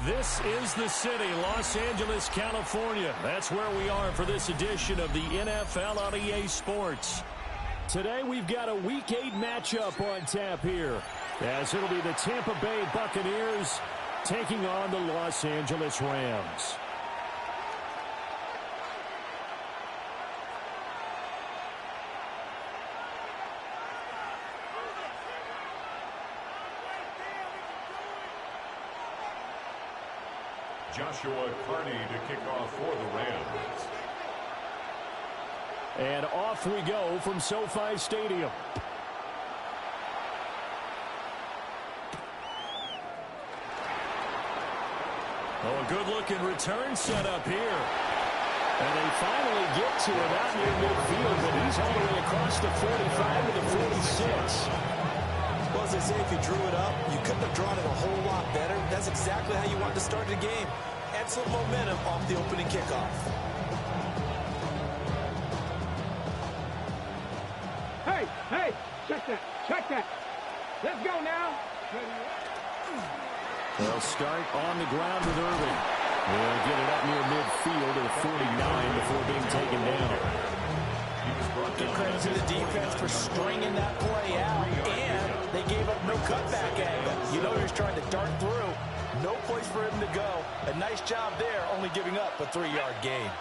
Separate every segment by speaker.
Speaker 1: This is the city, Los Angeles, California. That's where we are for this edition of the NFL on EA Sports. Today we've got a Week 8 matchup on tap here, as it'll be the Tampa Bay Buccaneers taking on the Los Angeles Rams.
Speaker 2: Joshua Carney to kick off for the Rams.
Speaker 1: And off we go from SoFi Stadium. Oh, a good-looking return set up here. And they finally get to him out near midfield, but he's all the way across the 45 to the 46.
Speaker 3: Well, as they say, if you drew it up, you couldn't have drawn it a whole lot better. That's exactly how you want to start the game. Excellent momentum off the opening kickoff.
Speaker 4: Hey, check that. Let's go now.
Speaker 1: They'll start on the ground with Irving. They'll get it up near midfield at 49 before being taken down.
Speaker 3: Give credit to the defense for stringing that play out, and they gave up no cutback angle. You know he's trying to dart through. No place for him to go. A nice job there, only giving up a 3-yard gain.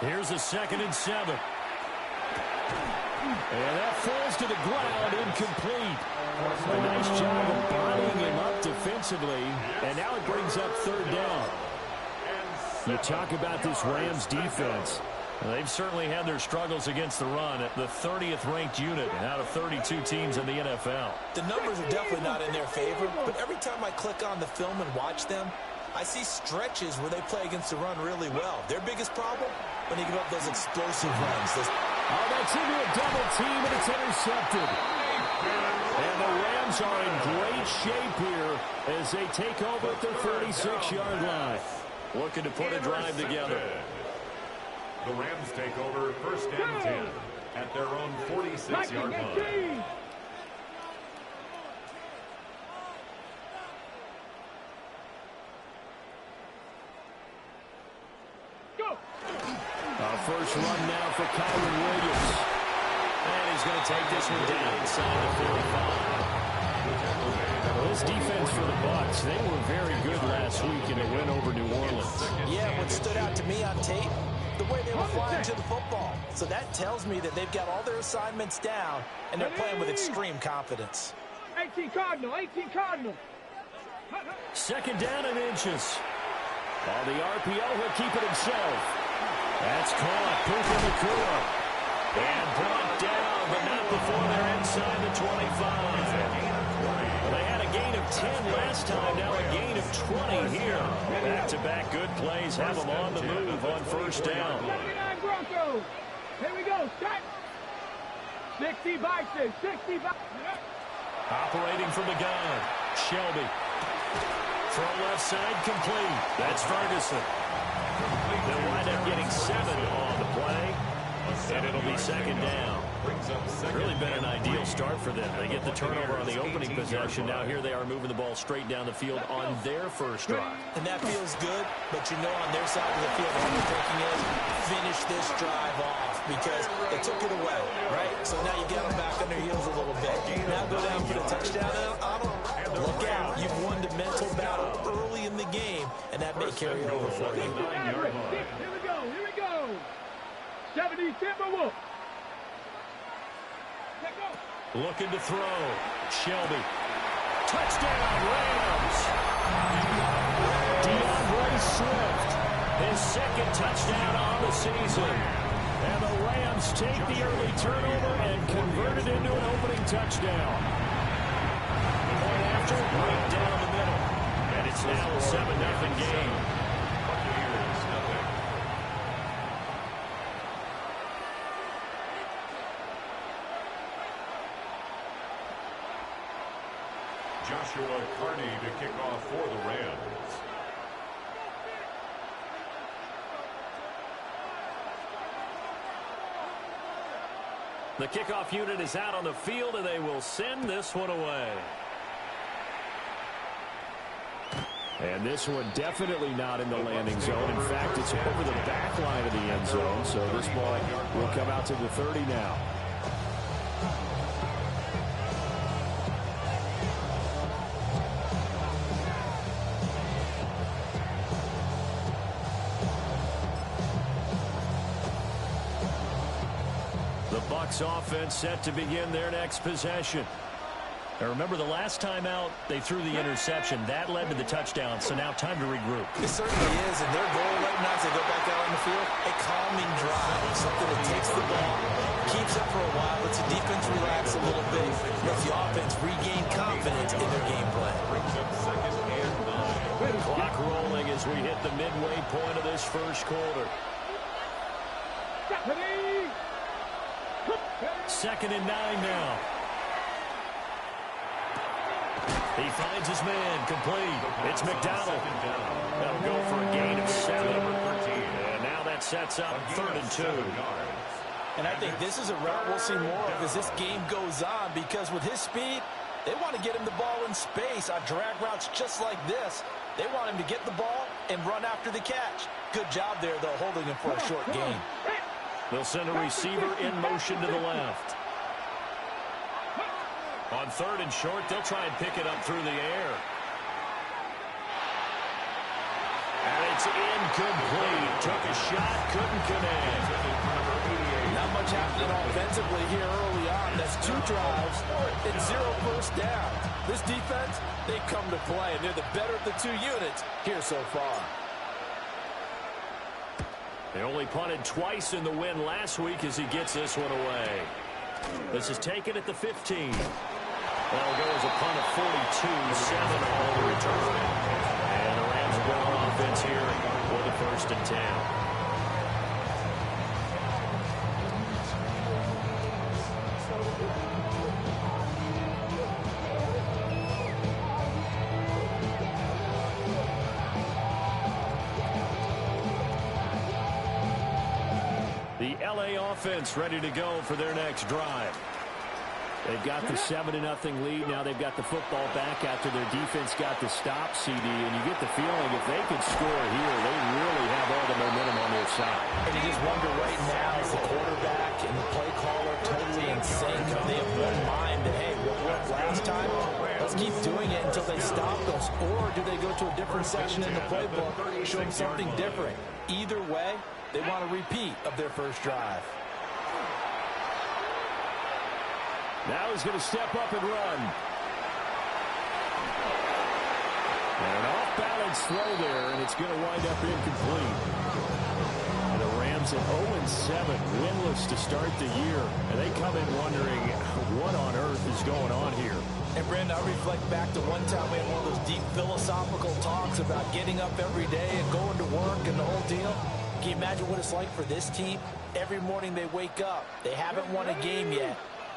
Speaker 1: Here's a 2nd and 7. And that falls to the ground, incomplete. A nice job of bodying him up defensively, and now it brings up 3rd down. You talk about this Rams defense. They've certainly had their struggles against the run at the 30th ranked unit out of 32 teams in the NFL.
Speaker 3: The numbers are definitely not in their favor, but every time I click on the film and watch them, I see stretches where they play against the run really well. Their biggest problem, when they give up those explosive runs.
Speaker 1: Oh, that's into a double team, and it's intercepted. And the Rams are in great shape here as they take over at their 46-yard line. Looking to put a drive together.
Speaker 2: The Rams take over 1st and 10 at their own 46-yard line.
Speaker 1: First run now for Kyron Williams. And he's going to take this one down inside the 45. Well, this defense for the Bucs, they were very good last week in the win over New Orleans.
Speaker 3: Yeah, what stood out to me on tape, the way they were flying to the football. So that tells me that they've got all their assignments down, and they're playing with extreme confidence.
Speaker 4: 18 Cardinal.
Speaker 1: 2nd down and inches. On the RPO, he'll keep it himself. That's caught. Puka Nacua. And brought down, but not before they're inside the 25. Well, they had a gain of 10 last time, now a gain of 20 here. Back-to-back good plays have them on the move on 1st down.
Speaker 4: 79 Broncos. Here we go. Start. 60 Bison. 60 Bison.
Speaker 1: Operating from the gun. Shelby. Throw left side complete. That's Ferguson. They'll wind up getting 7 on the play, and it'll be 2nd down. Really been an ideal start for them. They get the turnover on the opening possession. Now here they are moving the ball straight down the field on their first drive.
Speaker 3: And that feels good, but you know on their side of the field all they're thinking is finish this drive off because they took it away, right? So now you get them back on their heels a little bit. Now go down for the touchdown on them. Look out. You've won the mental battle early in the game, and that may carry over for you.
Speaker 4: Here we go. 70 Timberwolves.
Speaker 1: Looking to throw. Shelby. Touchdown, Rams. DeAndre Swift. His 2nd touchdown on the season. And the Rams take the early turnover and convert it into an opening touchdown. Point after, right down the middle. And it's now a 7-0 game.
Speaker 2: Joshua Carney to kick off for the Rams.
Speaker 1: The kickoff unit is out on the field, and they will send this one away. And this one definitely not in the landing zone. In fact, it's over the back line of the end zone, so this ball will come out to the 30 now. The Bucs offense set to begin their next possession. Now remember, the last time out, they threw the interception. That led to the touchdown, so now time to regroup.
Speaker 3: It certainly is, and their goal right now as they go back out on the field, a calming drive, something that takes the ball, keeps it for a while, lets the defense relax a little bit, lets the offense regain confidence in their game plan.
Speaker 1: Clock rolling as we hit the midway point of this first quarter. 2nd and 9 now. He finds his man, complete. It's McDonald. They'll go for a gain of 7. And now that sets up 3rd and 2.
Speaker 3: And I think this is a route we'll see more of as this game goes on, because with his speed, they want to get him the ball in space on drag routes just like this. They want him to get the ball and run after the catch. Good job there, though, holding him for a short gain.
Speaker 1: They'll send a receiver in motion to the left. On 3rd and short, they'll try and pick it up through the air. And it's incomplete. Took a shot, couldn't connect.
Speaker 3: Not much happening offensively here early on. That's 2 drives and 0 first down. This defense, they come to play, and they're the better of the 2 units here so far.
Speaker 1: They only punted twice in the win last week as he gets this one away. This is taken at the 15. That'll go as a punt of 42, 7 on the return. And the Rams go on offense here for the 1st and 10. The LA offense ready to go for their next drive. They've got the 7-0 lead. Now they've got the football back after their defense got the stop, CD. And you get the feeling if they could score here, they really have all the momentum on their side.
Speaker 3: And you just wonder right now, is the quarterback and the play caller totally in sync? Are they of one mind that, hey, what worked last time? Let's keep doing it until they stop us. Or do they go to a different section in the playbook, show them something different? Either way, they want a repeat of their first drive.
Speaker 1: Now he's going to step up and run. And an off-balance throw there, and it's going to wind up incomplete. And the Rams at 0-7, winless to start the year. And they come in wondering what on earth is going on here.
Speaker 3: And, Brandon, I reflect back to one time we had one of those deep philosophical talks about getting up every day and going to work and the whole deal. Can you imagine what it's like for this team? Every morning they wake up. They haven't won a game yet.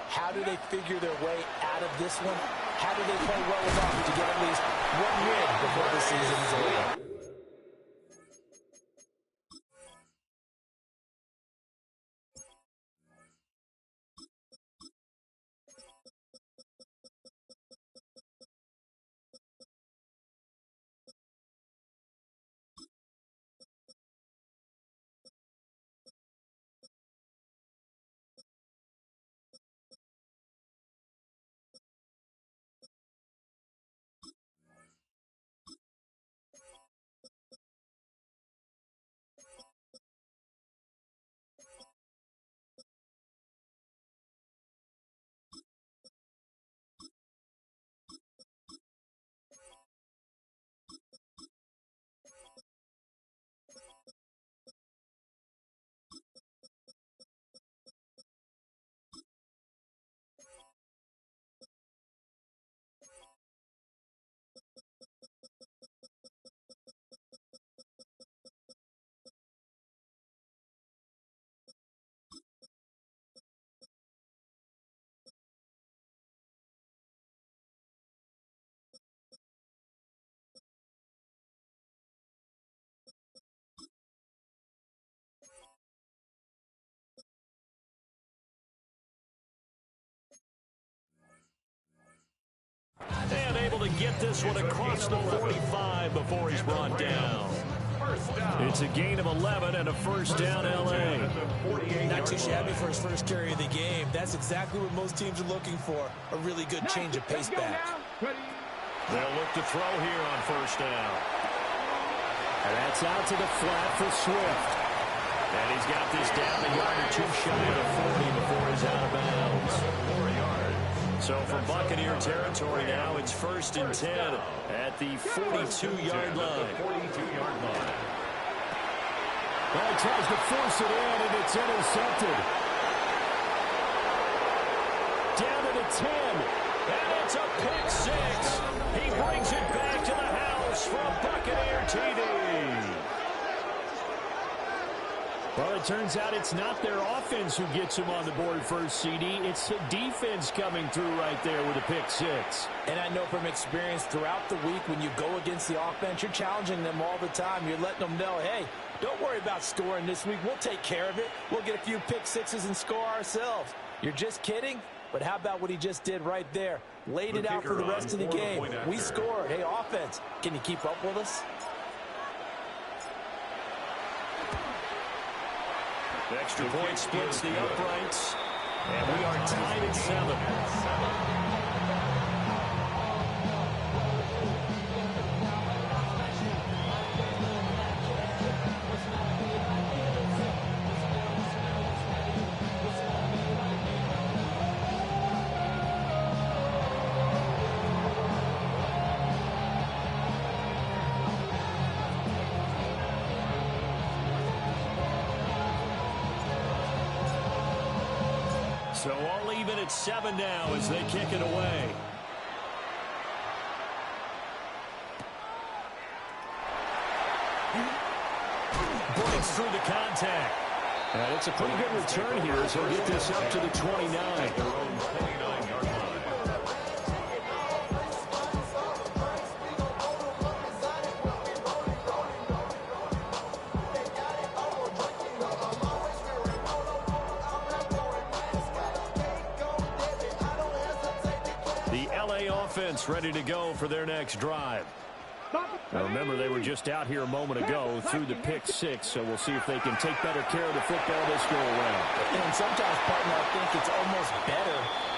Speaker 3: How do they figure their way out of this one? How do they play well enough to get at least one win before the season is over?
Speaker 1: able to get this one across the 45 before he's brought down. It's a gain of 11 and a first down, L.A.
Speaker 3: Not too shabby for his first carry of the game. That's exactly what most teams are looking for, a really good change of pace back.
Speaker 1: They'll look to throw here on first down. And that's out to the flat for Swift. And he's got this down a yard or two shy of the 40 before he's out of bounds. So from Buccaneer territory now, it's 1st and 10 at the 42-yard line. Well, he tries to force it in, and it's intercepted. Down to the 10, and it's a pick six. He brings it back to the house for a Buccaneer TD. Well, it turns out it's not their offense who gets him on the board first, CD. It's the defense coming through right there with a pick six.
Speaker 3: And I know from experience throughout the week when you go against the offense, you're challenging them all the time. You're letting them know, hey, don't worry about scoring this week. We'll take care of it. We'll get a few pick sixes and score ourselves. You're just kidding? But how about what he just did right there? Laid it out for the rest of the game. We scored. Hey, offense, can you keep up with us?
Speaker 1: The extra point splits the uprights, and we are tied at 7. So all even at 7 now as they kick it away. Breaks through the contact. And it's a pretty good return here as he'll get this up to the 29. Their own 29-yard line. Offense ready to go for their next drive. Now remember, they were just out here a moment ago through the pick six, so we'll see if they can take better care of the football this go around.
Speaker 3: And sometimes, partner, I think it's almost better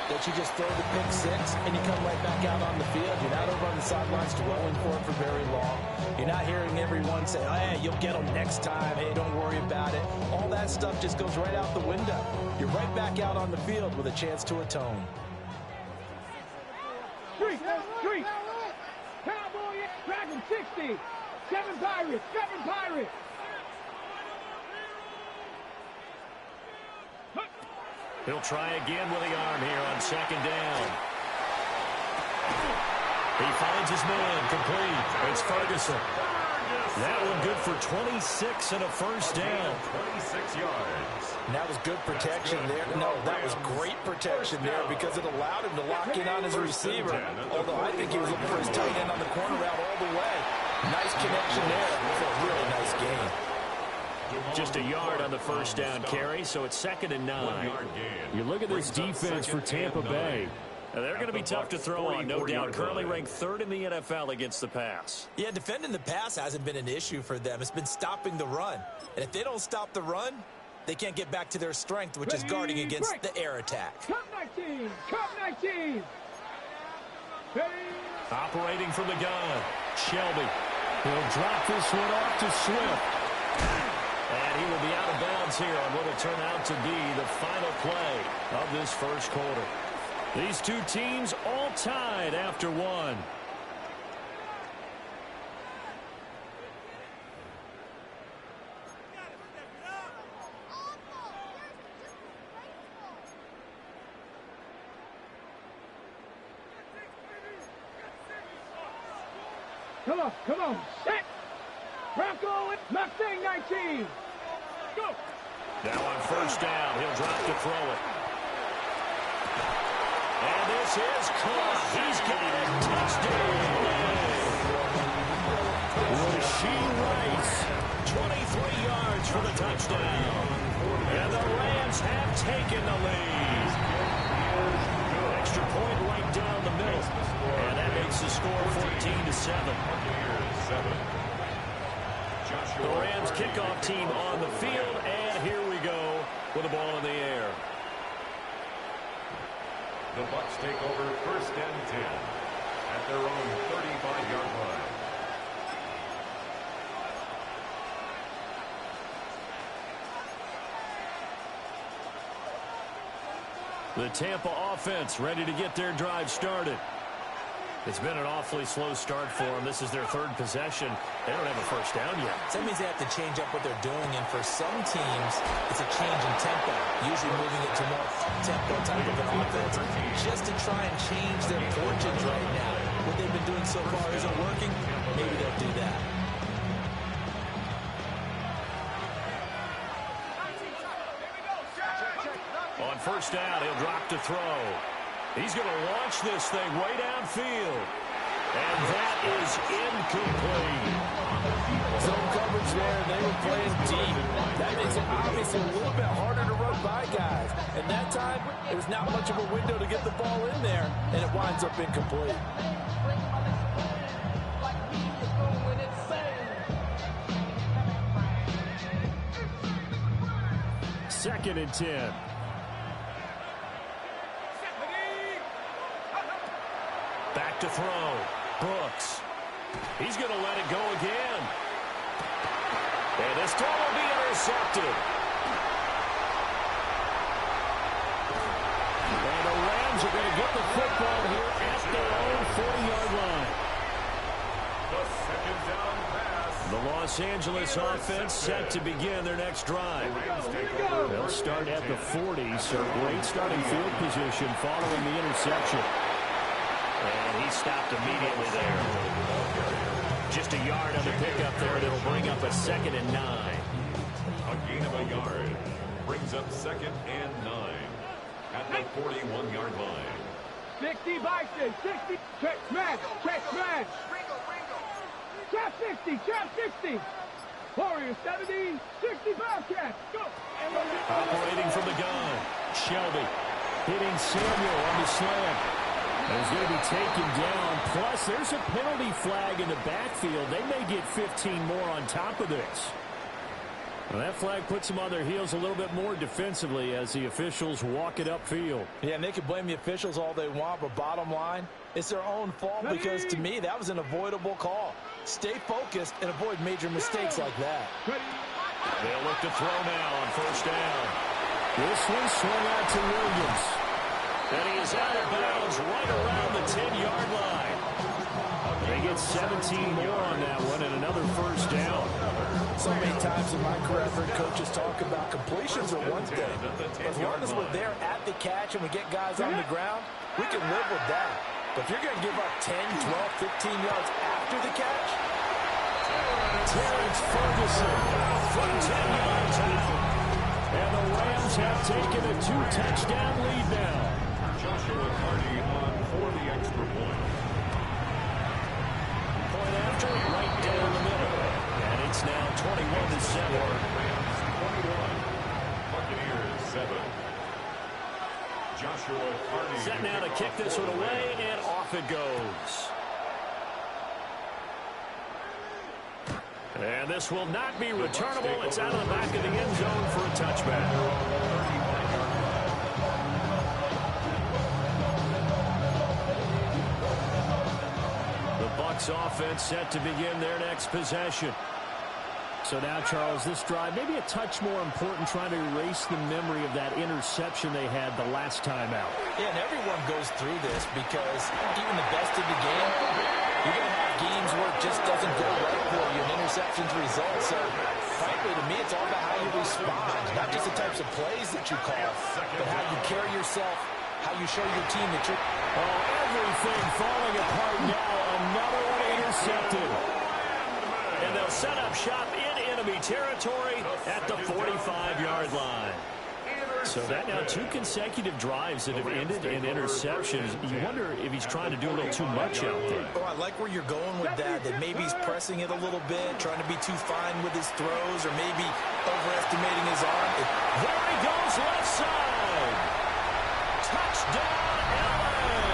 Speaker 3: that you just throw the pick six and you come right back out on the field. You're not over on the sidelines dwelling for it for very long. You're not hearing everyone say, oh, hey, you'll get them next time. Hey, don't worry about it. All that stuff just goes right out the window. You're right back out on the field with a chance to atone.
Speaker 4: Three. Cowboy, Dragon 60. 7 Pirates.
Speaker 1: He'll try again with the arm here on 2nd down. He finds his man complete. It's Ferguson. That one good for 26 and a first down.
Speaker 2: 26 yards.
Speaker 3: And that was good protection there. No, that was great protection there because it allowed him to lock in on his receiver. Although I think he was looking for his tight end on the corner route all the way. Nice connection there. It was a really nice game.
Speaker 1: Just a yard on the first down carry, so it's 2nd and 9. You look at this defense for Tampa Bay. Now, they're going to be tough to throw on, no doubt. Currently ranked 3rd in the NFL against the pass.
Speaker 3: Yeah, defending the pass hasn't been an issue for them. It's been stopping the run. And if they don't stop the run, they can't get back to their strength, which is guarding against the air attack.
Speaker 4: Cup 19.
Speaker 1: Operating from the gun, Shelby. He'll drop this one off to Swift. And he will be out of bounds here on what will turn out to be the final play of this first quarter. These two teams all tied after one.
Speaker 4: Come on. Set. Bronco, Mustang 19. Go.
Speaker 1: Now on first down, he'll drop to throw it. And this is caught. He's got it. Touchdown. Rasheed Rice, 23 yards for the touchdown. And the Rams have taken the lead. Extra point right down the middle. And that makes the score 14-7. The Rams kickoff team on the field, and here we go with the ball in the air.
Speaker 2: The Bucs take over 1st and 10 at their own 35-yard line.
Speaker 1: The Tampa offense ready to get their drive started. It's been an awfully slow start for them. This is their 3rd possession. They don't have a first down yet.
Speaker 3: So that means they have to change up what they're doing, and for some teams, it's a change in tempo, usually moving it to more tempo type of an offense, just to try and change their fortunes right now. What they've been doing so far isn't working. Maybe they'll do that.
Speaker 1: On first down, he'll drop to throw. He's going to launch this thing way downfield. And that is incomplete.
Speaker 5: Zone coverage there, and they were playing deep. That makes it obviously a little bit harder to run by guys. And that time, it was not much of a window to get the ball in there, and it winds up incomplete.
Speaker 1: 2nd and 10. Back to throw. Brooks. He's going to let it go again. And this throw will be intercepted. And the Rams are going to get the football here at their own 40-yard line.
Speaker 2: The 2nd down pass.
Speaker 1: The Los Angeles offense set to begin their next drive. They'll start at the 40, so great starting field position following the interception. And he stopped immediately there. Just a yard on the pickup there, and it'll bring up a 2nd and 9.
Speaker 2: A gain of a yard brings up 2nd and 9 at the 41-yard line.
Speaker 4: 60 Bison, 60. Check smash, check smash. Trap 60, trap 60. Warriors 70, 60 Bobcats. Go.
Speaker 1: Operating from the gun. Shelby hitting Samuel on the slant. And he's going to be taken down. Plus, there's a penalty flag in the backfield. They may get 15 more on top of this. Well, that flag puts them on their heels a little bit more defensively as the officials walk it upfield.
Speaker 5: Yeah, and they can blame the officials all they want, but bottom line, it's their own fault because, to me, that was an avoidable call. Stay focused and avoid major mistakes like that.
Speaker 1: They'll look to throw now on first down. This one swung out to Williams. And he is out of bounds right around the 10-yard line. They get 17 more on that one and another first down.
Speaker 5: So many times in my career, I've heard coaches talk about completions are one thing. As long as we're there at the catch and we get guys on the ground, we can live with that. But if you're going to give up 10, 12, 15 yards after the catch,
Speaker 1: Terrence Ferguson from 10 yards out. And the Rams have taken a 2-touchdown lead now.
Speaker 2: Joshua Carney on for the extra point.
Speaker 1: Point after, right down the middle. And it's now 21-7.
Speaker 2: Rams 21, Buccaneers 7. Joshua Carney.
Speaker 1: Set now to kick this one away, and off it goes. And this will not be returnable. It's out of the back of the end zone for a touchback. Offense set to begin their next possession.
Speaker 6: So now, Charles, this drive maybe a touch more important, trying to erase the memory of that interception they had the last time out.
Speaker 3: Yeah, and everyone goes through this because even the best in the game, you're going to have games where it just doesn't go right for you, and interceptions result. So, frankly, to me, it's all about how you respond, not just the types of plays that you call, but how you carry yourself, how you show your team that you're...
Speaker 1: Oh, everything falling apart now. Another one intercepted. And they'll set up shop in enemy territory at the 45-yard line. So that now 2 consecutive drives that have ended in interceptions. You wonder if he's trying to do a little too much out there.
Speaker 3: Oh, I like where you're going with that maybe he's pressing it a little bit, trying to be too fine with his throws, or maybe overestimating his arm.
Speaker 1: There he goes, left side. Touchdown, LA.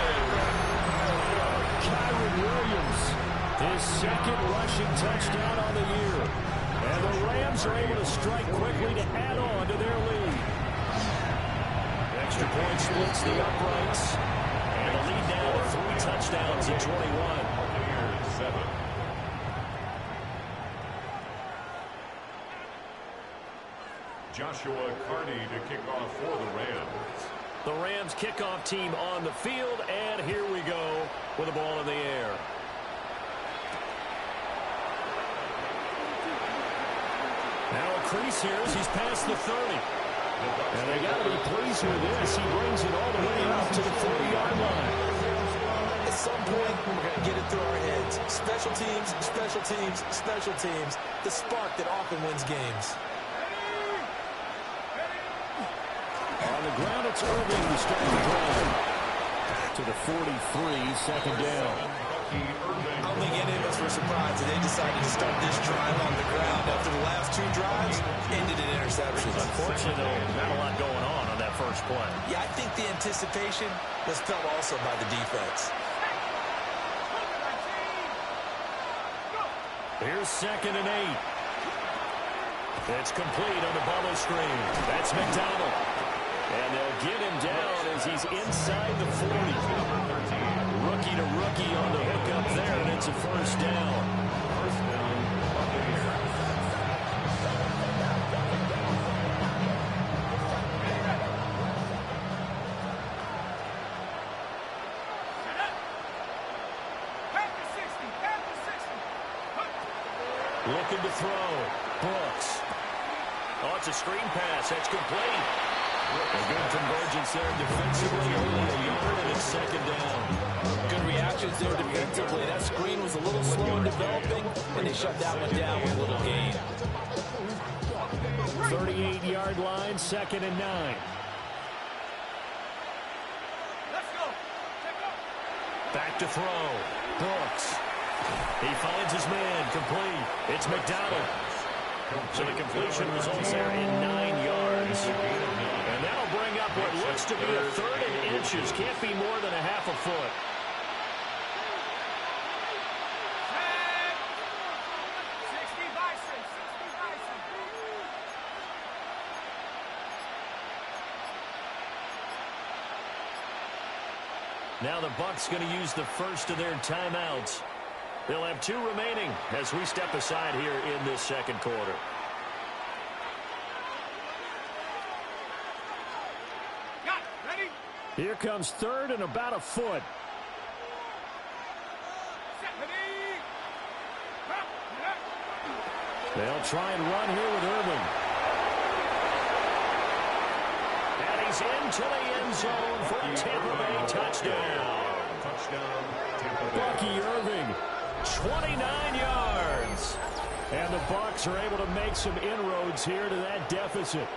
Speaker 6: second rushing touchdown on the year. And the Rams are able to strike quickly to add on to their lead. Extra point splits the uprights. And the lead now to 3 touchdowns at 21.
Speaker 2: Joshua Carney to kick off for the Rams.
Speaker 1: The Rams kickoff team on the field, and here we go with the ball in the air. Now a crease here as he's past the 30. And they got to be pleased with this. He brings it all the way out to the 40-yard line.
Speaker 3: At some point, we're going to get it through our heads. Special teams, special teams, special teams. The spark that often wins games.
Speaker 6: On the ground, it's Irving to start the drive. To the 43, second down.
Speaker 3: I don't think any of us were surprised that they decided to start this drive on the ground after the last 2 drives ended in interceptions.
Speaker 1: Unfortunately, though, not a lot going on that first play.
Speaker 3: Yeah, I think the anticipation was felt also by the defense.
Speaker 1: Here's 2nd and 8. It's complete on the bubble screen. That's McDonald. And they'll get him down as he's inside the 40. Rookie to rookie on the hook up there, and it's a first down.
Speaker 2: First down, Buccaneers.
Speaker 1: Looking to throw. Brooks. Oh, it's a screen pass. That's complete. A good convergence there defensively. Only a yard, and it's 2nd down.
Speaker 3: Good reactions there defensively. That screen was a little slow in developing, and they shut that one down with a little gain.
Speaker 6: 38-yard line, 2nd and 9.
Speaker 4: Let's go.
Speaker 1: Back to throw. Brooks. He finds his man. Complete. It's McDonald. So the completion results there in 9 yards. And that'll bring up what looks to be a 3rd and inches. Can't be more than a half a foot. Now the Bucs going to use the first of their timeouts. They'll have 2 remaining as we step aside here in this 2nd quarter.
Speaker 4: Ready?
Speaker 6: Here comes 3rd and about a foot. They'll try and run here with Irving.
Speaker 1: And he's into the end zone for a Tampa Bay touchdown.
Speaker 2: Touchdown, Tampa Bay.
Speaker 1: Bucky Irving, 29 yards.
Speaker 6: And the Bucs are able to make some inroads here to that deficit.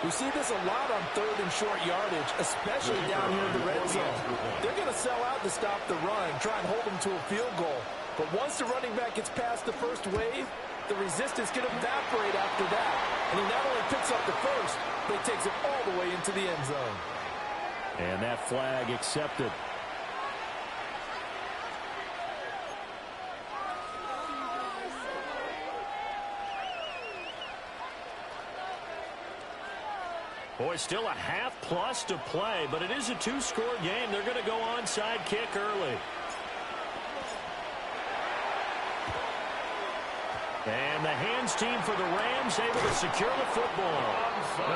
Speaker 5: We see this a lot on 3rd and short yardage, especially down here in the red zone. They're going to sell out to stop the run, try and hold them to a field goal. But once the running back gets past the first wave, the resistance can evaporate after that. And he not only picks up the first, but he takes it all the way into the end zone.
Speaker 6: And that flag accepted.
Speaker 1: Boy, still a half plus to play, but it is a 2-score game. They're going to go onside kick early. And the hands team for the Rams able to secure the football.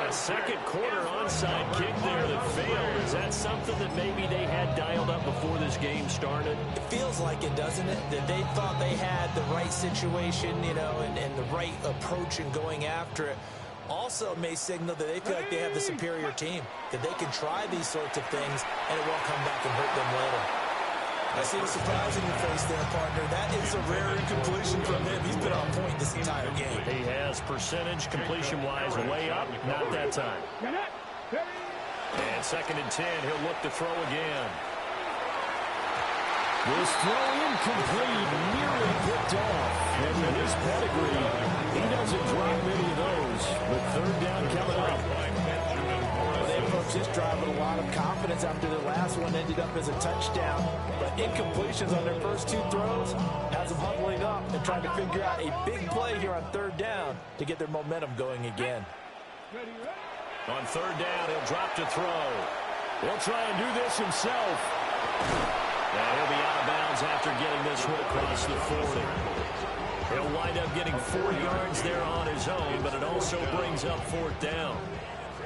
Speaker 1: A 2nd quarter onside kick there that failed. Is that something that maybe they had dialed up before this game started?
Speaker 3: It feels like it, doesn't it? That they thought they had the right situation, you know, and the right approach in going after it. Also may signal that they feel like they have the superior team, that they can try these sorts of things, and it won't come back and hurt them later. I see the surprise in your face there, partner. That is a rare incompletion from him. He's been on point this entire game.
Speaker 1: He has percentage completion-wise way up, not that time. And 2nd and 10, he'll look to throw again.
Speaker 6: This throw incomplete, nearly picked off. And with his pedigree, he doesn't drop many of those. With 3rd down coming up.
Speaker 3: They put
Speaker 5: approach this drive with a lot of confidence after their last one ended up as a touchdown. But incompletions on their first 2 throws has them huddling up and trying to figure out a big play here on 3rd down to get their momentum going again.
Speaker 1: On 3rd down, he'll drop to throw. He'll try and do this himself. And he'll be out of bounds after getting this one across the 40. He'll wind up getting 4 yards there on his own, but it also brings up 4th down.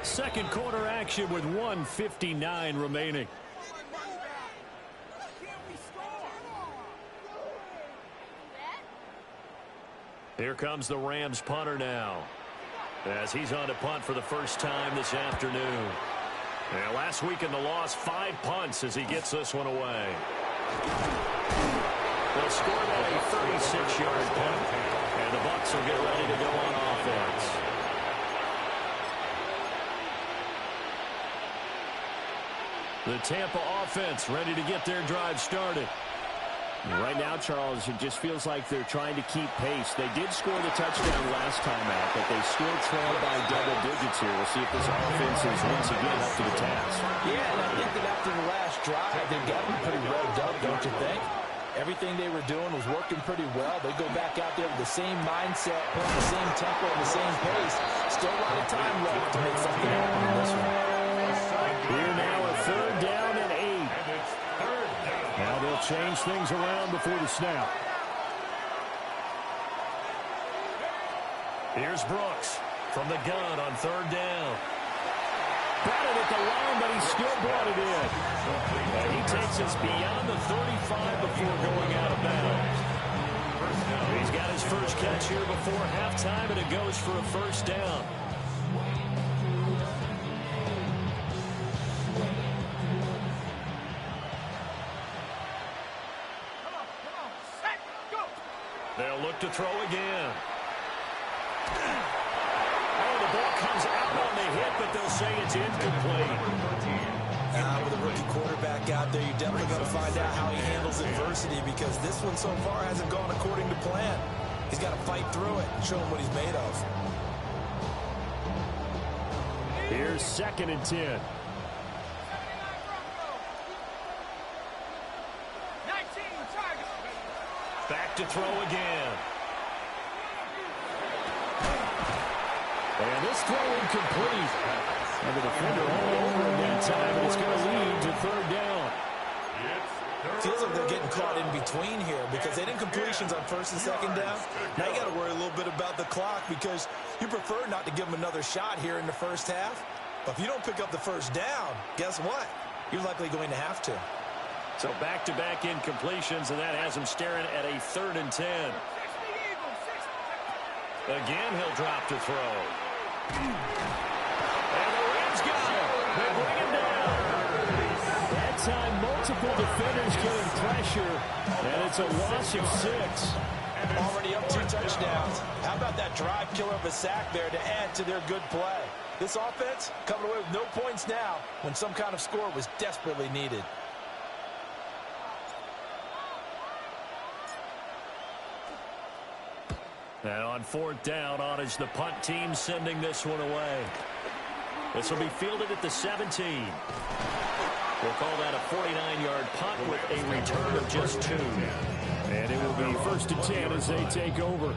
Speaker 1: Second quarter action with 1:59 remaining. Here comes the Rams punter now, as he's on to punt for the first time this afternoon. And last week in the loss, 5 punts as he gets this one away. They'll score that a 36-yard punt, and the Bucs will get ready to go on offense. The Tampa offense ready to get their drive started.
Speaker 6: Right now, Charles, it just feels like they're trying to keep pace. They did score the touchdown last time out, but they still trail by double digits here. We'll see if this offense is once again up to the task.
Speaker 5: Yeah, and I think that after the last drive, they've got to be pretty revved up, don't you think? Everything they were doing was working pretty well. They go back out there with the same mindset, playing the same tempo, and the same pace. Still a lot of time left to make something happen in this one.
Speaker 6: Here now a 3rd down and 8. Now they'll change things around before the snap.
Speaker 1: Here's Brooks from the gun on 3rd down. Got it at the line, but he still brought it in. And he takes us beyond the 35 before going out of bounds. He's got his first catch here before halftime, and it goes for a 1st down. They'll look to throw again. Oh, the ball comes out on the hit, but they'll say it's incomplete.
Speaker 3: With a rookie quarterback out there, you're definitely going to find out how he handles adversity, because this one so far hasn't gone according to plan. He's got to fight through it and show him what he's made of.
Speaker 6: Here's 2nd and 10.
Speaker 1: Back to throw again. And this throw incomplete. And the defender all over him that time, and it's going to lead to 3rd down.
Speaker 3: Feels like they're getting caught in between here, because they didn't completions on 1st and 2nd down. Now you got to worry a little bit about the clock, because you prefer not to give them another shot here in the 1st half. But if you don't pick up the 1st down, guess what? You're likely going to have to.
Speaker 1: So back-to-back incompletions, and that has him staring at a 3rd and 10. Again, he'll drop to throw. And the Rams got him. They bring him down.
Speaker 6: That time, multiple defenders getting pressure, and it's a loss of 6.
Speaker 5: Already up 2 touchdowns. How about that drive killer of a sack there to add to their good play? This offense coming away with no points now when some kind of score was desperately needed.
Speaker 1: Now on 4th down, on is the punt team sending this one away. This will be fielded at the 17. We'll call that a 49-yard punt with a return of just 2.
Speaker 6: And it will be 1st and 10 as they take over.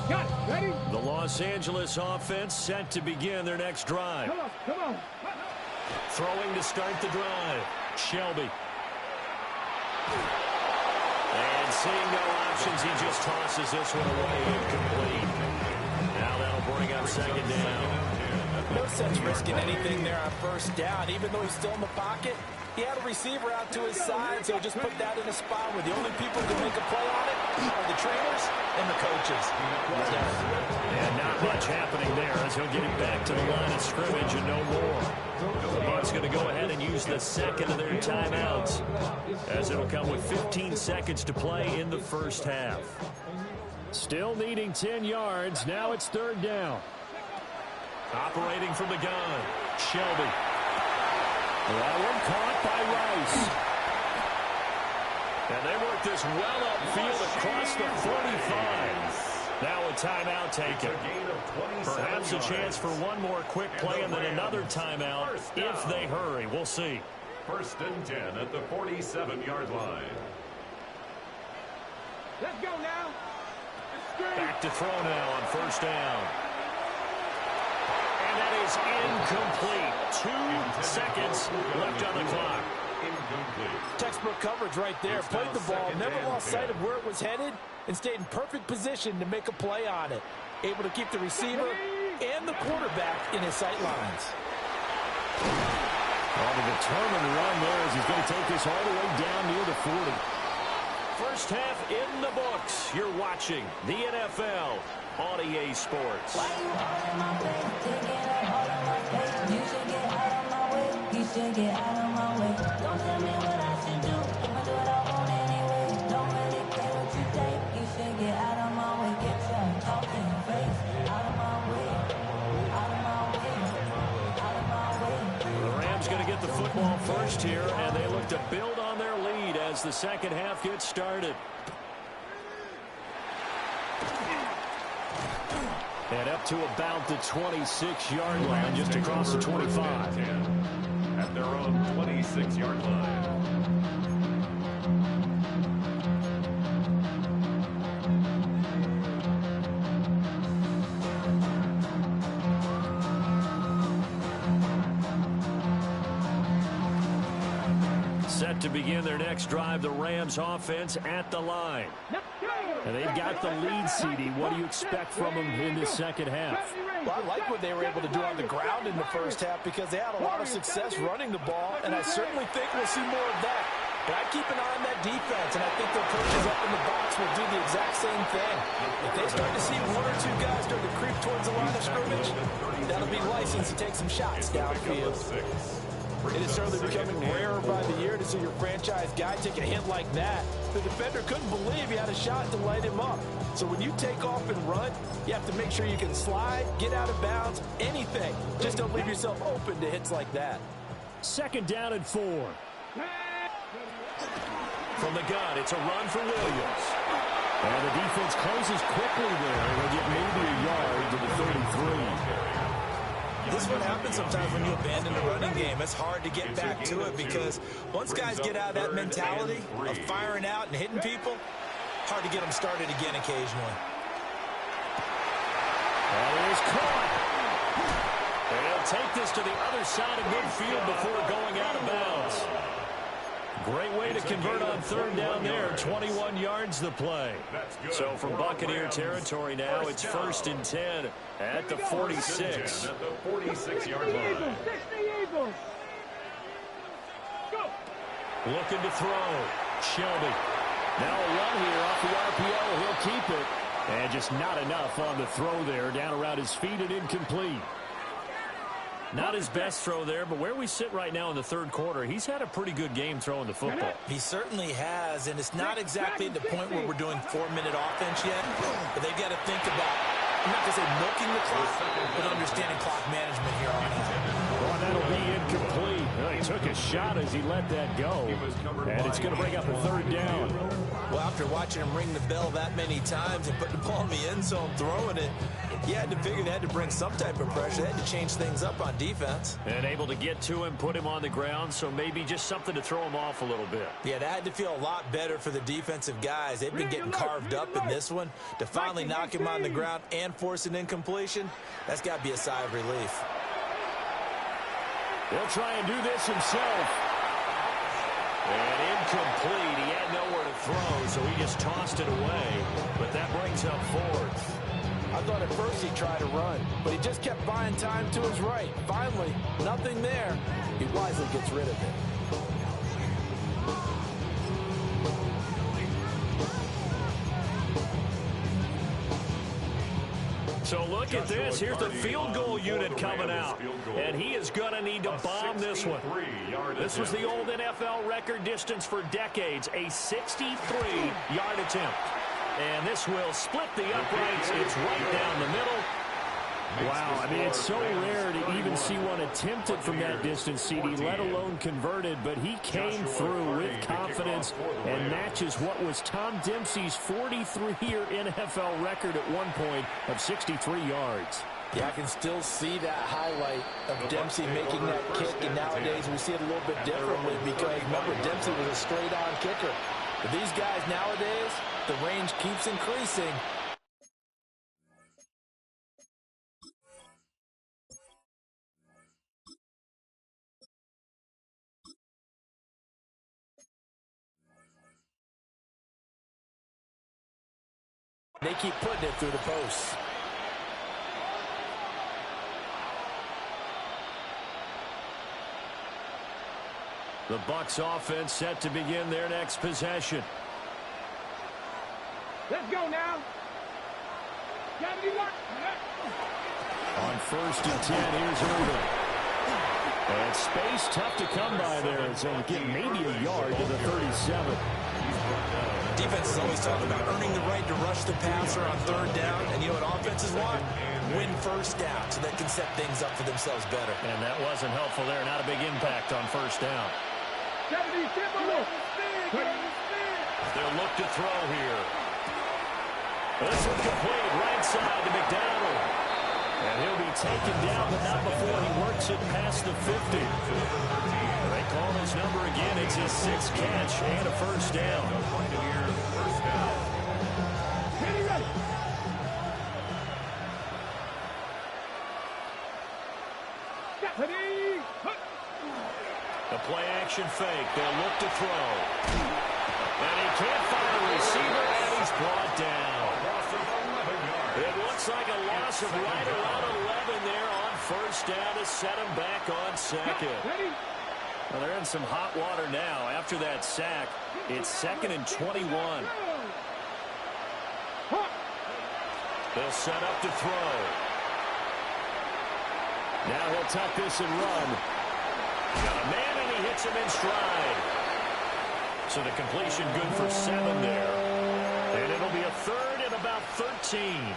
Speaker 4: Got it. Ready?
Speaker 1: The Los Angeles offense set to begin their next drive.
Speaker 4: Come on.
Speaker 1: Throwing to start the drive. Shelby. And seeing no options, he just tosses this one away incomplete. Now that'll bring up 2nd down.
Speaker 5: No sense risking anything there on 1st down. Even though he's still in the pocket, he had a receiver out to his side, so just put that in a spot where the only people who can make a play on it are the trainers and the coaches. Well done.
Speaker 1: And not much happening there as he'll get it back to the line of scrimmage and no more. The Bucs going to go ahead and use the 2nd of their timeouts, as it'll come with 15 seconds to play in the 1st half.
Speaker 6: Still needing 10 yards. Now it's 3rd down.
Speaker 1: Operating from the gun, Shelby.
Speaker 6: That one caught by Rice.
Speaker 1: And they work this well upfield across the 45. Now a timeout taken. Perhaps a chance for one more quick play and then another timeout if they hurry. We'll see.
Speaker 2: 1st and 10 at the 47-yard line.
Speaker 4: Let's go now.
Speaker 1: Back to throw now on 1st down. And that is incomplete. 2 seconds left on the clock.
Speaker 2: Incomplete.
Speaker 5: Textbook coverage right there. Played the ball, never lost sight of where it was headed, and stayed in perfect position to make a play on it. Able to keep the receiver and the quarterback in his sight lines.
Speaker 6: Well, the determined run there as he's going to take this all the way down near the 40.
Speaker 1: First half in the books. You're watching the NFL on EA Sports.
Speaker 7: Why you all in my face? Taking up all of my space. You should get out of my way. You should get out of my way. Don't tell me what I should do. I'ma do what I want anyway. Don't really care what you think. You should get out of my way. Get your talking face out of my way. Out of my way. Out of my way.
Speaker 1: The Rams going to get the football first here, and they look to build on their lead as the second half gets started. And up to about the 26-yard line, just across the 25.
Speaker 2: At their own 26-yard line.
Speaker 1: Set to begin their next drive, the Rams offense at the line. And they've got the lead, CD. What do you expect from them in the second half?
Speaker 5: Well, I like what they were able to do on the ground in the first half because they had a lot of success running the ball, and I certainly think we'll see more of that. But I keep an eye on that defense, and I think their coaches up in the box will do the exact same thing. If they start to see 1 or 2 guys start to creep towards the line of scrimmage, that'll be license to take some shots downfield. It is certainly becoming rarer by the year to see your franchise guy take a hit like that. The defender couldn't believe he had a shot to light him up. So when you take off and run, you have to make sure you can slide, get out of bounds, anything. Just don't leave yourself open to hits like that.
Speaker 1: 2nd down and 4. From the gun, it's a run for Williams.
Speaker 6: And the defense closes quickly there. They'll get maybe a yard to the 33.
Speaker 3: This is what happens sometimes when you abandon the running game. It's hard to get back to it because once guys get out of that mentality of firing out and hitting people, hard to get them started again occasionally.
Speaker 1: That is caught. And he'll take this to the other side of midfield before going out of bounds. Great way to convert on 3rd down there. 21 yards the play. So from Buccaneer territory now, it's 1st and 10 at the 46.
Speaker 2: At the 46-yard line.
Speaker 1: Looking to throw. Shelby. Now a run here off the RPO. He'll keep it. And just not enough on the throw there. Down around his feet and incomplete. Not his best throw there, but where we sit right now in the 3rd quarter, he's had a pretty good game throwing the football.
Speaker 3: He certainly has, and it's not exactly at the point where we're doing 4-minute offense yet, but they've got to think about, I'm not going to say milking the clock, but understanding clock management here on out.
Speaker 1: Well, that'll be incomplete. Well, he took a shot as he let that go, and it's going to bring up a 3rd down.
Speaker 3: Well, after watching him ring the bell that many times and putting the ball in the end zone, throwing it, you had to figure they had to bring some type of pressure. They had to change things up on defense.
Speaker 1: And able to get to him, put him on the ground, so maybe just something to throw him off a little bit.
Speaker 3: Yeah, that had to feel a lot better for the defensive guys. They've been getting carved up in this one. To finally knock him on the ground and force an incompletion, that's got to be a sigh of relief.
Speaker 1: He'll try and do this himself. And incomplete. He had nowhere to throw, so he just tossed it away. But that brings up 4th.
Speaker 5: I thought at first he'd try to run, but he just kept buying time to his right. Finally, nothing there. He wisely gets rid of it.
Speaker 1: So look at this. Here's the field goal unit coming out. And he is going to need to bomb this one. This was the old NFL record distance for decades, a 63-yard attempt. And this will split the uprights. It's right down the middle.
Speaker 6: Wow, I mean, it's so rare to even see one attempted from that distance, CD, let alone converted, but he came through with confidence and matches what was Tom Dempsey's 43-year NFL record at one point of 63 yards.
Speaker 5: Yeah, I can still see that highlight of Dempsey making that kick, and nowadays we see it a little bit differently because, remember, Dempsey was a straight-on kicker. But these guys nowadays, the range keeps increasing. They keep putting it through the posts.
Speaker 6: The Bucs offense set to begin their next possession.
Speaker 4: Let's go now.
Speaker 6: On 1st and 10, here's Irvin. And space tough to come by there. So get maybe a yard to the 37.
Speaker 3: Defenses always talk about earning the right to rush the passer on 3rd down. And you know what offenses want? Win 1st down so they can set things up for themselves better.
Speaker 6: And that wasn't helpful there. Not a big impact on 1st down. They'll look to throw here. This one complete right side to McDonald. And he'll be taken down, but not before he works it past the 50. They call his number again. It's his 6th catch and a 1st down. The play-action fake. They'll look to throw. And he can't find a receiver, and he's brought down. It looks like a loss of right around 11 there on 1st down to set him back on 2nd. Well, they're in some hot water now. After that sack, it's 2nd and 21. They'll set up to throw. Now he'll tuck this and run. Got a man, and he hits him in stride. So the completion good for 7 there. And it'll be a 3rd and about 13.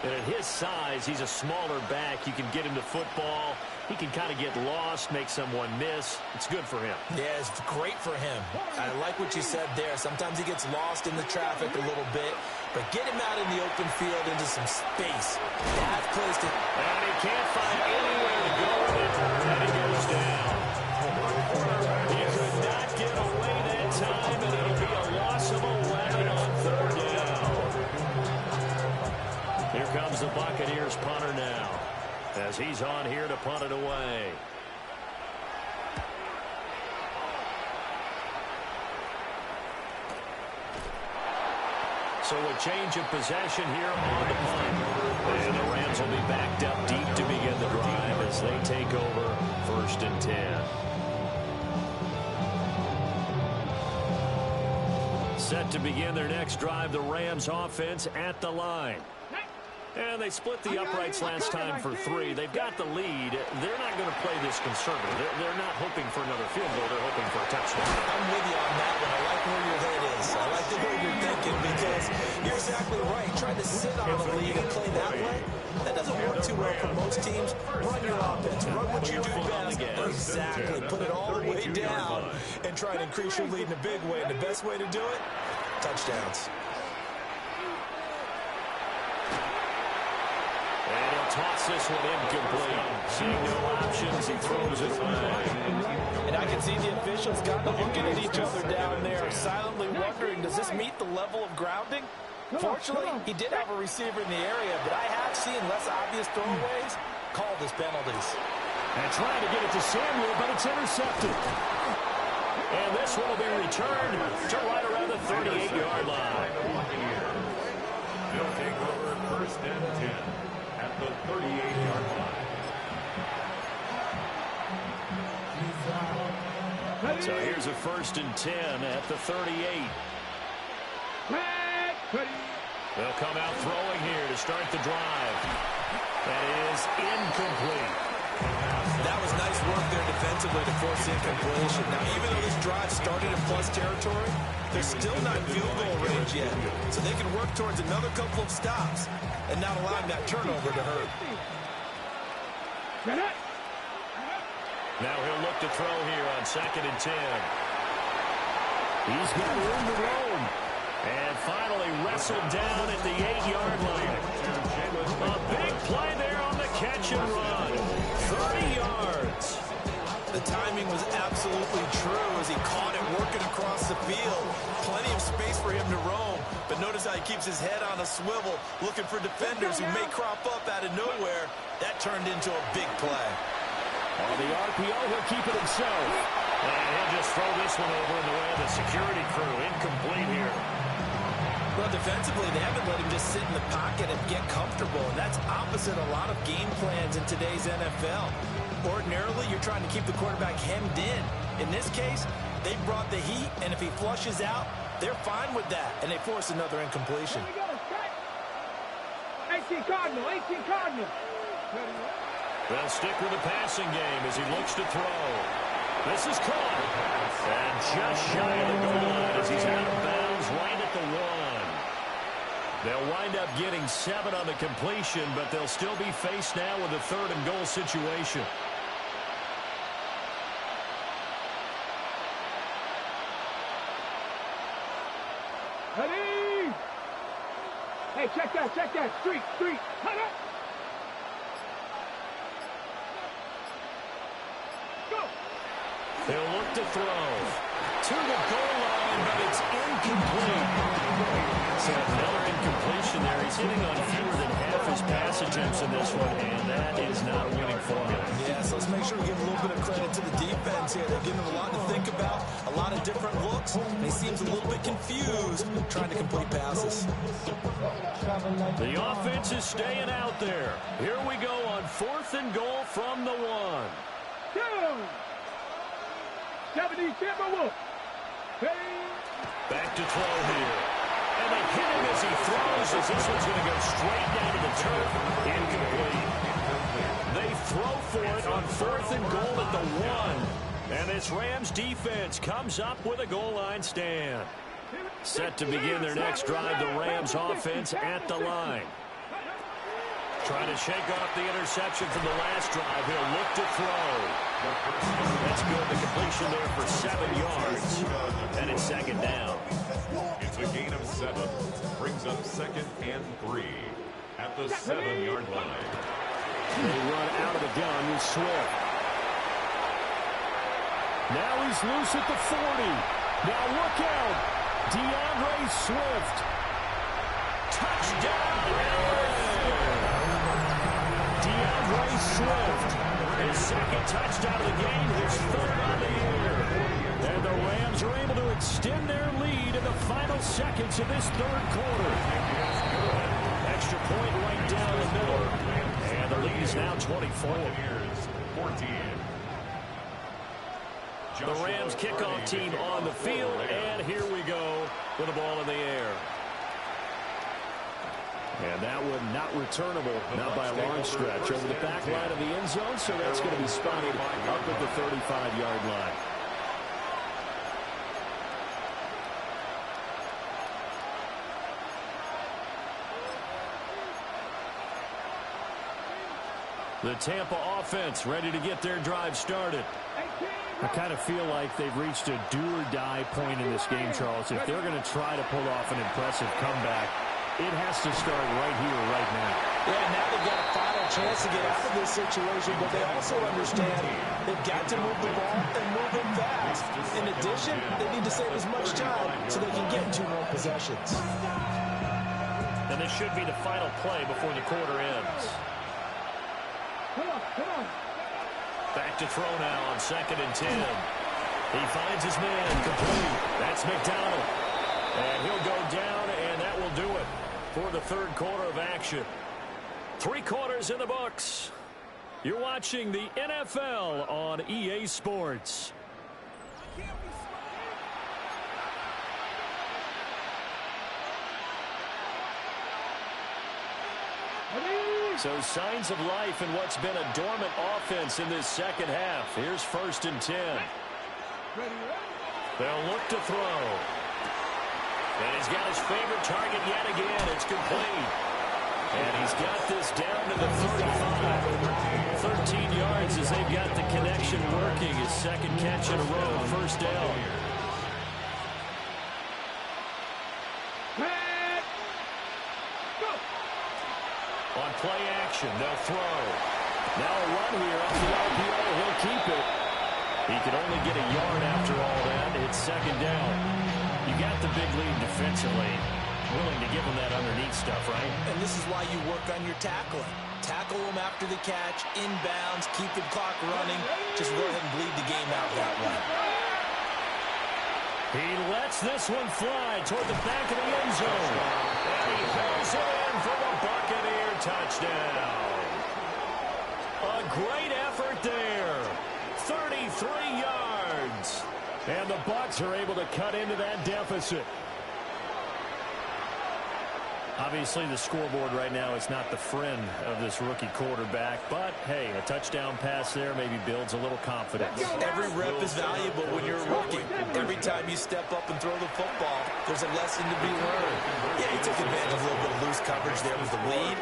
Speaker 6: And at his size, he's a smaller back. You can get him to football. He can kind of get lost, make someone miss. It's good for him.
Speaker 3: Yeah, it's great for him. I like what you said there. Sometimes he gets lost in the traffic a little bit, but get him out in the open field into some space. That's placed it.
Speaker 6: And he can't find anywhere to go with it. And he goes down. He could not get away that time, and it'll be a loss of 11 on 3rd down. Here comes the Buccaneers punter now, as he's on here to punt it away. So a change of possession here on the punt. And the Rams will be backed up deep to begin the drive as they take over 1st and 10. Set to begin their next drive, the Rams offense at the line. And they split the uprights last time for 3. They've got the lead. They're not going to play this conservative. They're not hoping for another field goal. They're hoping for a touchdown.
Speaker 3: I'm with you on that one. I like where your head is. I like the way you're thinking because you're exactly right. Trying to sit on the lead and play that way, that doesn't work too well for most teams. Run your offense. Run what you do best. Exactly. Put it all the way down and try and increase your lead in a big way. And the best way to do it, touchdowns.
Speaker 6: Toss this one incomplete. Seeing no options, he throws it back.
Speaker 5: And I can see the officials kind of looking at each other down there, silently wondering, does this meet the level of grounding? Fortunately, he did have a receiver in the area, but I have seen less obvious throwaways called as penalties.
Speaker 6: And trying to get it to Samuel, but it's intercepted. And this one will be returned to right around the 38-yard line.
Speaker 2: They'll take over 1st and 10. At the 38-yard line.
Speaker 6: So here's a 1st and 10 at the 38. They'll come out throwing here to start the drive. That is incomplete.
Speaker 3: That was nice work there defensively to force the incompletion. Now, even though this drive started in plus territory, they're still not field goal range yet. So they can work towards another couple of stops and not allowing that turnover to hurt.
Speaker 1: Now he'll look to throw here on 2nd and 10. He's got room to roam. And finally wrestled down at the 8-yard line. A big play there on the catch and run. 30 yards.
Speaker 3: The timing was absolutely true as he caught it working across the field. Plenty of space for him to roam. But notice how he keeps his head on a swivel, looking for defenders who may crop up out of nowhere. That turned into a big play.
Speaker 1: On the RPO, he'll keep it himself. And he'll just throw this one over in the way of the security crew. Incomplete here.
Speaker 3: Well, defensively, they haven't let him just sit in the pocket and get comfortable, and that's opposite a lot of game plans in today's NFL. Ordinarily, you're trying to keep the quarterback hemmed in. In this case, they brought the heat, and if he flushes out, they're fine with that, and they force another incompletion.
Speaker 4: 18 Cardinal, 18 Cardinal.
Speaker 1: They'll stick with the passing game as he looks to throw. This is caught. And just shy of the goal line as he's out of bounds right at the 1. They'll wind up getting 7 on the completion, but they'll still be faced now with a 3rd and goal situation.
Speaker 4: Ready? Hey, check that. Street. Cut it. Go.
Speaker 1: They'll look to throw to the goal line, but it's incomplete. So another incompletion there. He's hitting on fewer than half his pass attempts in this one, and that is not a winning formula.
Speaker 3: Yeah, so let's make sure we give a little bit of credit to the defense here. They're giving him a lot to think about, a lot of different looks, and he seems a little bit confused trying to complete passes.
Speaker 1: The offense is staying out there. Here we go on 4th and goal from the 1.
Speaker 4: 70 Timberwolves. Hey.
Speaker 1: Back to throw here. And they hit him as he throws, as this one's going to go straight down to the turf. Incomplete. They throw for it on 4th and goal at the 1. And this Rams defense comes up with a goal line stand. Set to begin their next drive, the Rams offense at the line. Trying to shake off the interception from the last drive. He'll look to throw. That's good. The completion there for 7 yards. And it's 2nd down.
Speaker 2: It's a gain of 7. Brings up 2nd and 3 at the 7-yard line.
Speaker 1: They run out of the gun with Swift. Now he's loose at the 40. Now look out. DeAndre Swift. Touchdown. DeAndre Swift. His 2nd touchdown of the game. His 3rd on the year. And the Rams are able to extend their lead in the final seconds of this 3rd quarter. Extra point right down the middle. And the lead is now 24.
Speaker 2: 14.
Speaker 1: The Rams kickoff team on the field. And here we go with the ball in the air. And that one not returnable, not by a long stretch, over the back line of the end zone, so that's going to be spotted up at the 35-yard line. The Tampa offense ready to get their drive started. I kind of feel like they've reached a do-or-die point in this game, Charles. If they're going to try to pull off an impressive comeback, it has to start right here, right now.
Speaker 5: Yeah, now they've got a final chance to get out of this situation, but they also understand they've got to move the ball and move it fast. In addition, they need to save as much time so they can get 2 more possessions.
Speaker 1: And this should be the final play before the quarter ends.
Speaker 4: Come on.
Speaker 1: Back to throw now on 2nd and 10. He finds his man complete. That's McDonald. And he'll go down, and that will do it for the 3rd quarter of action. 3 quarters in the books. You're watching the NFL on EA Sports.
Speaker 4: Ready?
Speaker 1: So signs of life in what's been a dormant offense in this second half. Here's 1st and 10. They'll look to throw. And he's got his favorite target yet again. It's complete. And he's got this down to the 35. 13 yards as they've got the connection working. His second catch in a row, 1st down. On play action, they'll throw. Now a run here up the RPO. He'll keep it. He could only get a yard after all that. It's 2nd down. You got the big lead defensively. Willing to give him that underneath stuff, right?
Speaker 3: And this is why you work on your tackling. Tackle him after the catch, inbounds, keep the clock running. Just go ahead and bleed the game out that way.
Speaker 1: He lets this one fly toward the back of the end zone. And he pulls it in for the Buccaneer touchdown. A great effort there. 33 yards. And the Bucs are able to cut into that deficit. Obviously, the scoreboard right now is not the friend of this rookie quarterback. But, hey, a touchdown pass there maybe builds a little confidence.
Speaker 3: Every rep is valuable when you're a rookie. Every time you step up and throw the football, there's a lesson to be learned. Yeah, he took advantage of a little bit of loose coverage there with the lead.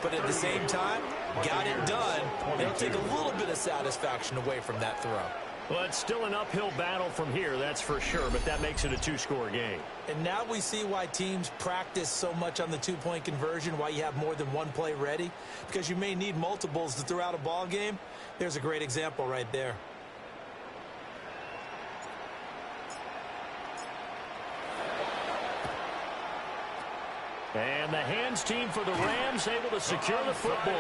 Speaker 3: But at the same time, got it done. It'll take a little bit of satisfaction away from that throw.
Speaker 1: Well, it's still an uphill battle from here, that's for sure, but that makes it a 2-score game.
Speaker 3: And now we see why teams practice so much on the 2-point conversion, why you have more than one play ready, because you may need multiples to throw out a ball game. There's a great example right there.
Speaker 1: And the hands team for the Rams able to secure the football.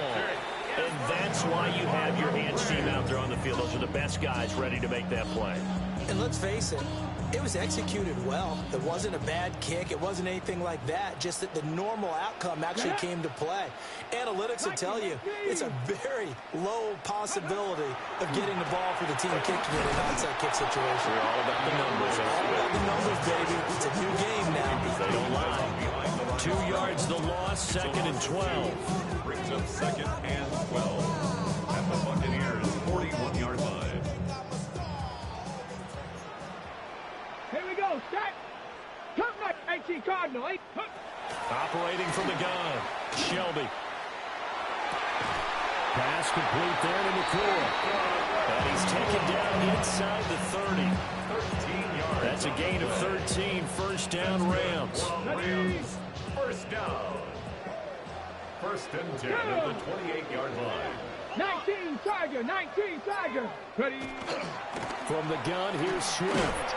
Speaker 1: And that's why you have your hands team out there on the field. Those are the best guys ready to make that play.
Speaker 3: And let's face it, it was executed well. It wasn't a bad kick. It wasn't anything like that. Just that the normal outcome actually came to play. Analytics will tell you it's a very low possibility of getting the ball for the team kicking in an onside kick situation.
Speaker 1: We're all about the numbers.
Speaker 3: All about the numbers, baby. It's a new game now.
Speaker 1: They don't lie. 2 yards the loss, 2nd and 12.
Speaker 2: Brings up 2nd and 12 at the Buccaneers' 41-yard line.
Speaker 4: Here we go, set. Come back, 18 Cardinal.
Speaker 1: Operating from the gun, Shelby. Pass complete there to McCoy. And he's taken down inside the 30.
Speaker 2: 13 yards.
Speaker 1: That's a gain of 13. 1st down, Rams.
Speaker 2: Rams, 1st down. 1st and 10 at the 28-yard line.
Speaker 4: 19 Tiger, 19 Tiger. Ready.
Speaker 1: From the gun, here's Swift.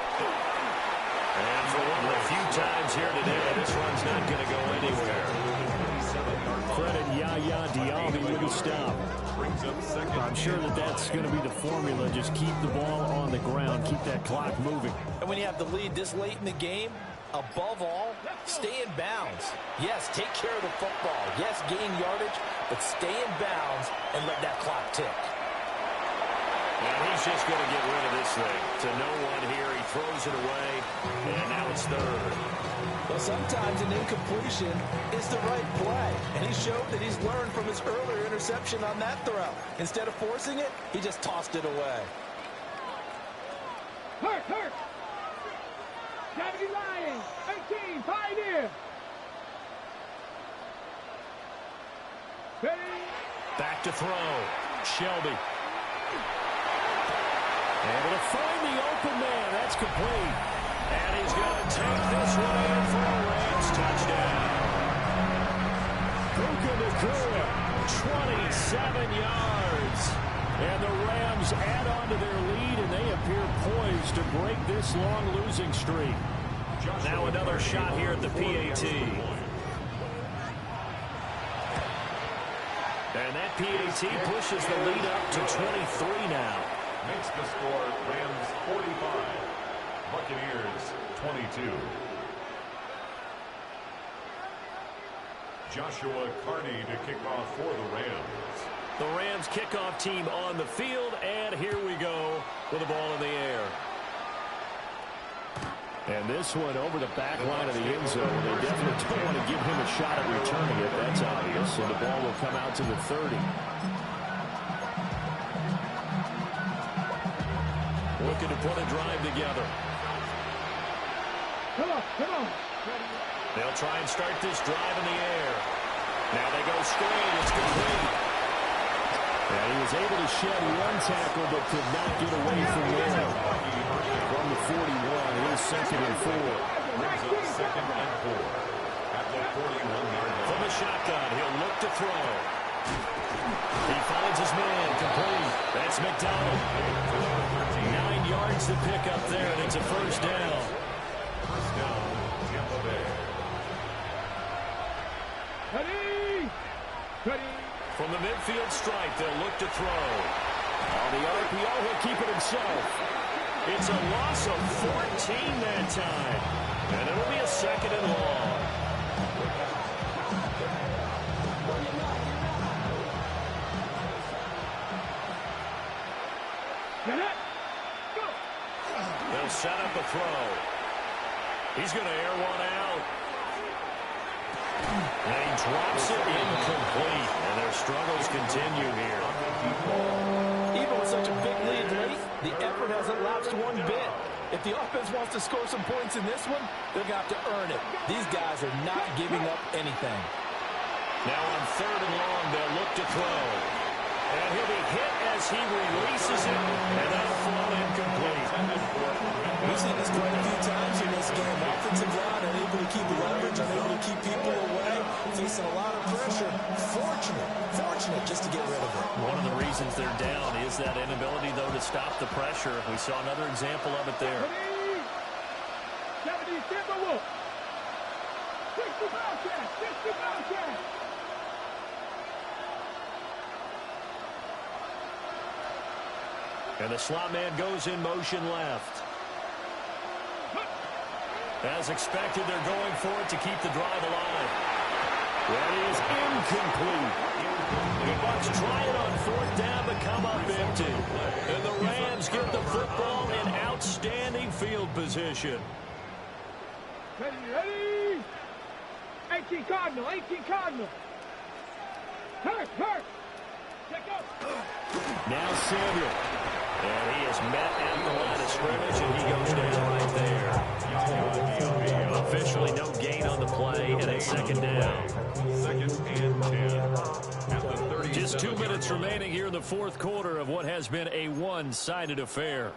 Speaker 1: And for one of the few times here today, this run's not going to go anywhere. Credit Yaya Diaby with a stop. I'm sure that's going to be the formula. Just keep the ball on the ground. Keep that clock moving.
Speaker 3: And when you have the lead this late in the game, above all, stay in bounds. Yes, take care of the football. Yes, gain yardage, but stay in bounds and let that clock tick.
Speaker 1: And he's just going to get rid of this thing. To no one here. He throws it away, and now it's 3rd.
Speaker 3: Well, sometimes an incompletion is the right play. And he showed that he's learned from his earlier interception on that throw. Instead of forcing it, he just tossed it away.
Speaker 4: Hurt. Deputy Lions, 18, Pioneer. Ready.
Speaker 1: Back to throw. Shelby. Able to find the open man. That's complete. And he's going to take this one in for a Rams touchdown. Puka Nacua, 27 yards. And the Rams add on to their lead, and they appear poised to break this long losing streak. Now another shot here at the PAT. And that PAT pushes the lead up to 23 now.
Speaker 2: Makes the score Rams 45, Buccaneers 22. Joshua Carney to kick off for the Rams.
Speaker 1: The Rams kickoff team on the field, and here we go with the ball in the air.
Speaker 6: And this one over the back line of the end zone. They definitely don't want to give him a shot at returning it. That's obvious. So the ball will come out to the 30. Looking to put a drive together.
Speaker 4: Come on, come on.
Speaker 1: They'll try and start this drive in the air. Now they go straight. It's complete.
Speaker 6: And he was able to shed one tackle, but could not get away from there. From the 41, here's 2nd and 4.
Speaker 2: Brings up 2nd and 4. At the 41-yard line.
Speaker 1: From the shotgun, he'll look to throw. He finds his man, complete. That's McDonald. 9 yards to pick up there, and it's a first down.
Speaker 2: First down, Tampa Bay.
Speaker 4: Ready? Ready?
Speaker 1: From the midfield stripe, they'll look to throw. On the RPO, he'll keep it himself. It's a loss of 14 that time. And it'll be a 2nd and long.
Speaker 4: Get it? Go!
Speaker 1: They'll set up a throw. He's going to air one out. And he drops it incomplete. And their struggles continue here.
Speaker 5: Even with such a big lead late, the effort hasn't lapsed one bit. If the offense wants to score some points in this one, they're going to have to earn it. These guys are not giving up anything.
Speaker 1: Now on 3rd and long, they'll look to throw. And he'll be hit as he releases it, and that'll fall incomplete.
Speaker 3: We've seen this quite a few times in this game. Offensive line unable to keep leverage, unable to keep people away, facing a lot of pressure. Fortunate just to get rid of it.
Speaker 1: One of the reasons they're down is that inability, though, to stop the pressure. We saw another example of it there.
Speaker 4: Ready? 70 Timberwolves. 60 Bobcats. 60 Bobcats.
Speaker 1: And the slot man goes in motion left. As expected, they're going for it to keep the drive alive. That is incomplete. The Bucs try it on 4th down, but come up empty. And the Rams get the football in outstanding field position.
Speaker 4: Ready, ready? 18 Cardinal, 18 Cardinal. Hurt. Check up.
Speaker 6: Now Samuel.
Speaker 1: And he is met at the line of scrimmage, and he goes down right there. Officially no gain on the play, and a 2nd down.
Speaker 2: 2nd and 10. At the 30.
Speaker 1: Just 2 minutes remaining here in the 4th quarter of what has been a one-sided affair.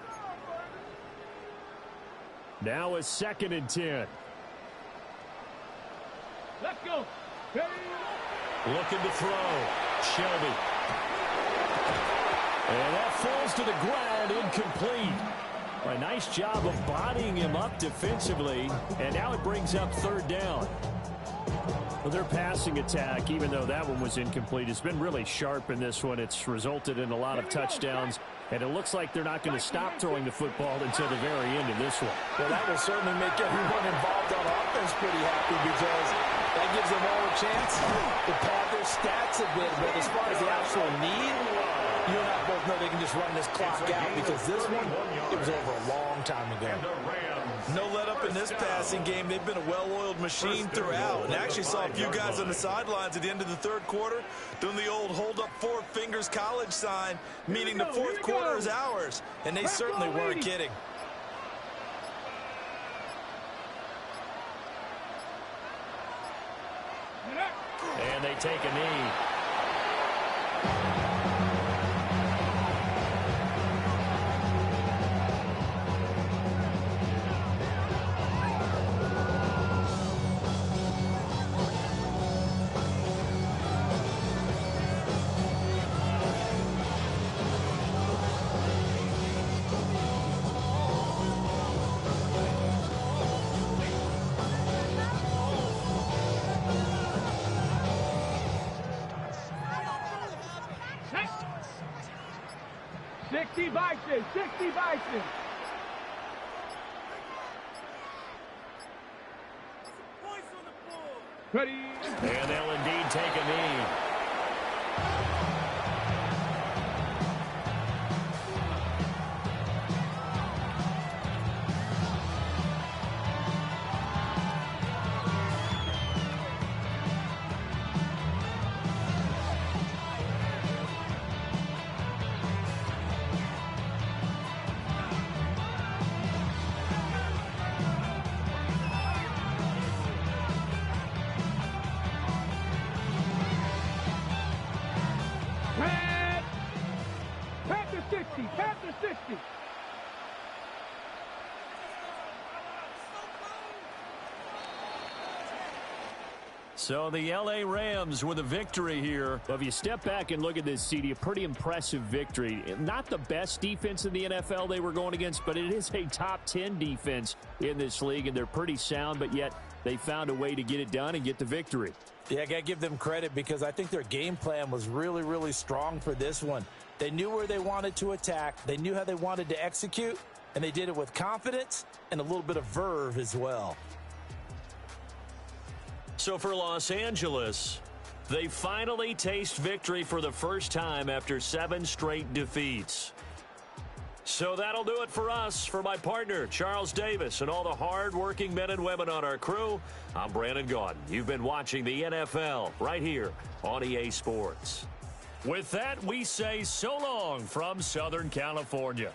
Speaker 6: Now a 2nd and 10.
Speaker 4: Let's go. Ready?
Speaker 1: Looking to throw. Shelby. And that falls to the ground, incomplete. A nice job of bodying him up defensively, and now it brings up 3rd down.
Speaker 6: Well, their passing attack, even though that one was incomplete, has been really sharp in this one. It's resulted in a lot of touchdowns, and it looks like they're not going to stop throwing the football until the very end of this one.
Speaker 5: Well, that will certainly make everyone involved on offense pretty happy because that gives them all a chance to pad their stats a bit. But as far as the actual need, you and I both know they can just run this clock out because this one, it was over a long time ago.
Speaker 3: No let up in this passing game. They've been a well-oiled machine throughout. And actually saw a few guys on the sidelines at the end of the 3rd quarter doing the old hold up 4 fingers college sign, meaning the 4th quarter is ours. And they certainly weren't kidding.
Speaker 1: And they take a knee.
Speaker 4: Bison, 60 Bison. Ready?
Speaker 1: And they'll indeed take a knee.
Speaker 4: Panther 60, Panther 60.
Speaker 1: So the L.A. Rams with a victory here.
Speaker 6: Well, if you step back and look at this, CD, a pretty impressive victory. Not the best defense in the NFL they were going against, but it is a top 10 defense in this league, and they're pretty sound, but yet they found a way to get it done and get the victory.
Speaker 5: Yeah, I got to give them credit because I think their game plan was really, really strong for this one. They knew where they wanted to attack. They knew how they wanted to execute, and they did it with confidence and a little bit of verve as well.
Speaker 1: So for Los Angeles, they finally taste victory for the first time after 7 straight defeats. So that'll do it for us. For my partner, Charles Davis, and all the hard-working men and women on our crew, I'm Brandon Gaudin. You've been watching the NFL right here on EA Sports. With that, we say so long from Southern California.